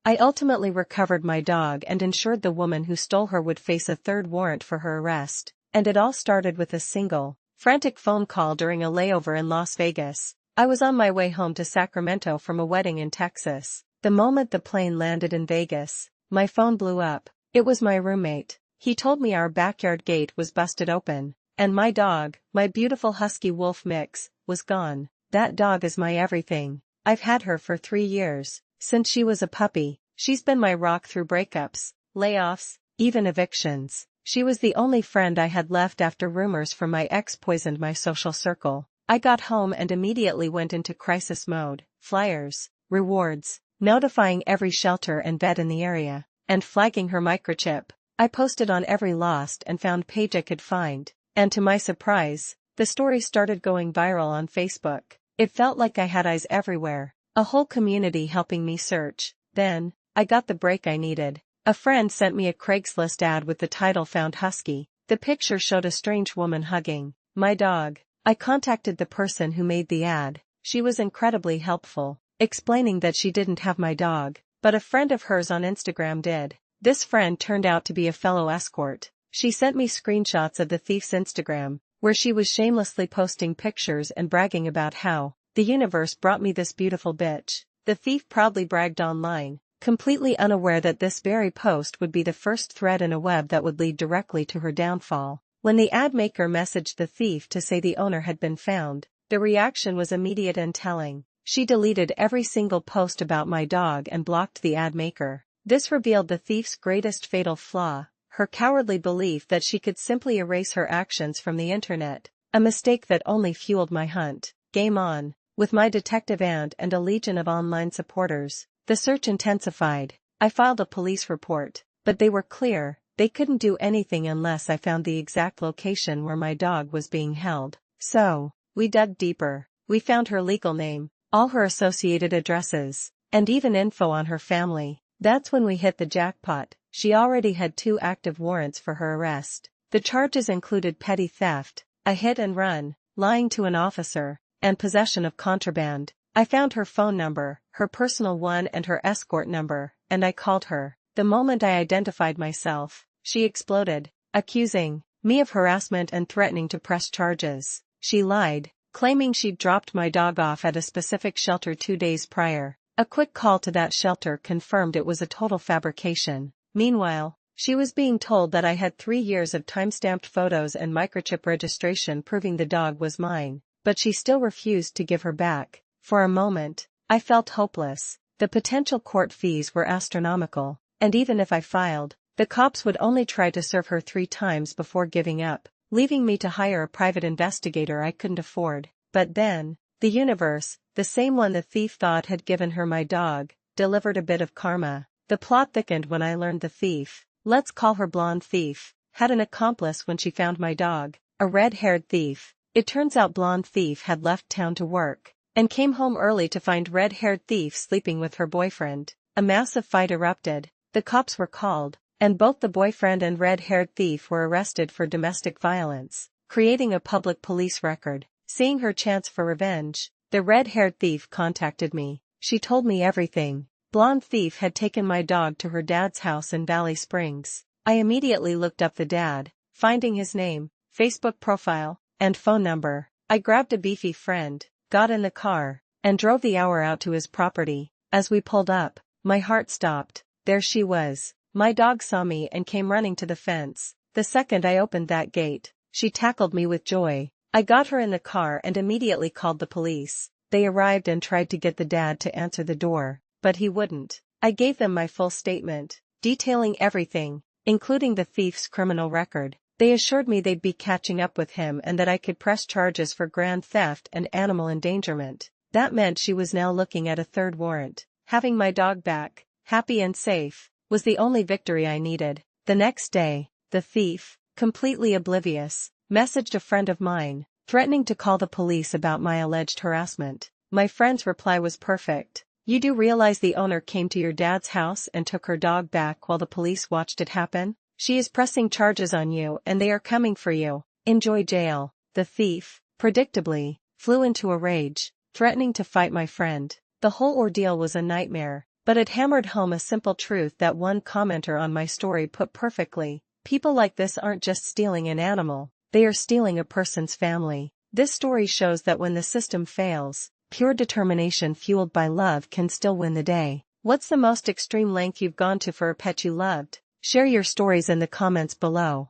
I ultimately recovered my dog and ensured the woman who stole her would face a third warrant for her arrest, and it all started with a single, frantic phone call during a layover in Las Vegas. I was on my way home to Sacramento from a wedding in Texas. The moment the plane landed in Vegas, my phone blew up. It was my roommate. He told me our backyard gate was busted open, and my dog, my beautiful husky wolf mix, was gone. That dog is my everything. I've had her for 3 years, since she was a puppy. She's been my rock through breakups, layoffs, even evictions. She was the only friend I had left after rumors from my ex poisoned my social circle. I got home and immediately went into crisis mode, flyers, rewards, notifying every shelter and vet in the area, and flagging her microchip. I posted on every lost and found page I could find, and to my surprise, the story started going viral on Facebook. It felt like I had eyes everywhere, a whole community helping me search. Then, I got the break I needed. A friend sent me a Craigslist ad with the title "Found Husky." The picture showed a strange woman hugging my dog. I contacted the person who made the ad. She was incredibly helpful, explaining that she didn't have my dog, but a friend of hers on Instagram did. This friend turned out to be a fellow escort. She sent me screenshots of the thief's Instagram, where she was shamelessly posting pictures and bragging about how the universe brought me this beautiful bitch. The thief proudly bragged online, completely unaware that this very post would be the first thread in a web that would lead directly to her downfall. When the ad maker messaged the thief to say the owner had been found, the reaction was immediate and telling. She deleted every single post about my dog and blocked the ad maker. This revealed the thief's greatest fatal flaw, her cowardly belief that she could simply erase her actions from the internet, a mistake that only fueled my hunt. Game on. With my detective and a legion of online supporters, the search intensified. I filed a police report, but they were clear. They couldn't do anything unless I found the exact location where my dog was being held. So, we dug deeper. We found her legal name, all her associated addresses, and even info on her family. That's when we hit the jackpot. She already had 2 active warrants for her arrest. The charges included petty theft, a hit and run, lying to an officer, and possession of contraband. I found her phone number, her personal one and her escort number, and I called her. The moment I identified myself, she exploded, accusing me of harassment and threatening to press charges. She lied, claiming she'd dropped my dog off at a specific shelter 2 days prior. A quick call to that shelter confirmed it was a total fabrication. Meanwhile, she was being told that I had 3 years of time-stamped photos and microchip registration proving the dog was mine, but she still refused to give her back. For a moment, I felt hopeless. The potential court fees were astronomical, and even if I filed, the cops would only try to serve her 3 times before giving up, leaving me to hire a private investigator I couldn't afford. But then, the universe, the same one the thief thought had given her my dog, delivered a bit of karma. The plot thickened when I learned the thief, let's call her Blonde Thief, had an accomplice when she found my dog, a red-haired thief. It turns out Blonde Thief had left town to work, and came home early to find red-haired thief sleeping with her boyfriend. A massive fight erupted. The cops were called, and both the boyfriend and red-haired thief were arrested for domestic violence, creating a public police record. Seeing her chance for revenge, the red-haired thief contacted me. She told me everything. Blonde Thief had taken my dog to her dad's house in Valley Springs. I immediately looked up the dad, finding his name, Facebook profile, and phone number. I grabbed a beefy friend, got in the car, and drove the hour out to his property. As we pulled up, my heart stopped. There she was. My dog saw me and came running to the fence. The second I opened that gate, she tackled me with joy. I got her in the car and immediately called the police. They arrived and tried to get the dad to answer the door, but he wouldn't. I gave them my full statement, detailing everything, including the thief's criminal record. They assured me they'd be catching up with him and that I could press charges for grand theft and animal endangerment. That meant she was now looking at a 3rd warrant. Having my dog back, happy and safe, was the only victory I needed. The next day, the thief, completely oblivious, messaged a friend of mine, threatening to call the police about my alleged harassment. My friend's reply was perfect. You do realize the owner came to your dad's house and took her dog back while the police watched it happen? She is pressing charges on you and they are coming for you. Enjoy jail. The thief, predictably, flew into a rage, threatening to fight my friend. The whole ordeal was a nightmare. But it hammered home a simple truth that one commenter on my story put perfectly: people like this aren't just stealing an animal, they are stealing a person's family. This story shows that when the system fails, pure determination fueled by love can still win the day. What's the most extreme length you've gone to for a pet you loved? Share your stories in the comments below.